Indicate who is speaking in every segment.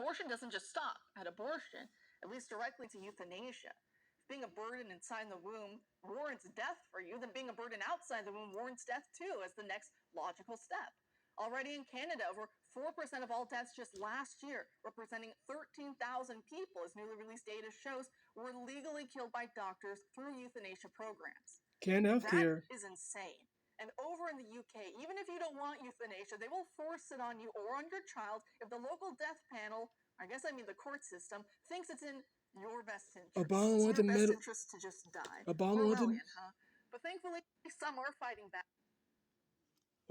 Speaker 1: Abortion doesn't just stop at abortion. It leads directly to euthanasia. If being a burden inside the womb warrants death for you, then being a burden outside the womb warrants death too, as the next logical step. Already in Canada, over 4% of all deaths just last year, representing 13,000 people, as newly released data shows, were legally killed by doctors through euthanasia programs.
Speaker 2: Healthcare.
Speaker 1: That is insane. And over in the UK, even if you don't want euthanasia, they will force it on you or on your child if the local death panel, the court system, thinks it's in your best interest.
Speaker 2: Obama
Speaker 1: It's in
Speaker 2: wanted
Speaker 1: your best interest to just die. Brilliant, huh? But thankfully, some are fighting back.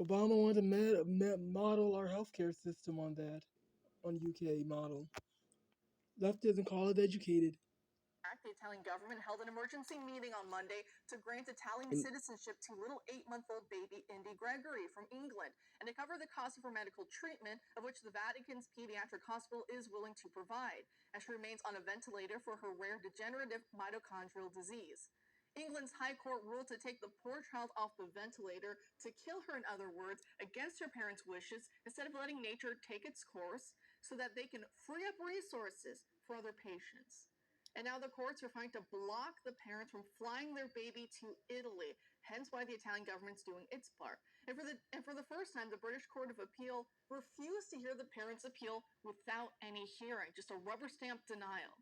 Speaker 2: Obama wanted to model our healthcare system on that, on UK model. Leftism, call it educated.
Speaker 1: The Italian government held an emergency meeting on Monday to grant Italian citizenship to little 8-month-old baby Indy Gregory from England and to cover the cost of her medical treatment, of which the Vatican's pediatric hospital is willing to provide, as she remains on a ventilator for her rare degenerative mitochondrial disease. England's High Court ruled to take the poor child off the ventilator, to kill her, in other words, against her parents' wishes, instead of letting nature take its course, so that they can free up resources for other patients. And now the courts are trying to block the parents from flying their baby to Italy, hence why the Italian government's doing its part. And for the first time, the British Court of Appeal refused to hear the parents' appeal without any hearing, just a rubber stamp denial.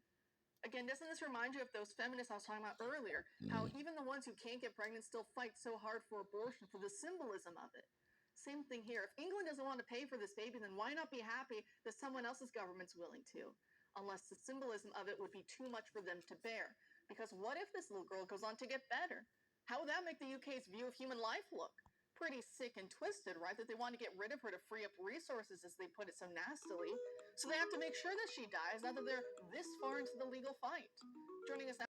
Speaker 1: Again, doesn't this remind you of those feminists I was talking about earlier? How even the ones who can't get pregnant still fight so hard for abortion, for the symbolism of it. Same thing here. If England doesn't want to pay for this baby, then why not be happy that someone else's government's willing to? Unless the symbolism of it would be too much for them to bear. Because what if this little girl goes on to get better? How would that make the UK's view of human life look? Pretty sick and twisted, right? That they want to get rid of her to free up resources, as they put it so nastily. So they have to make sure that she dies, now that they're this far into the legal fight. Joining us now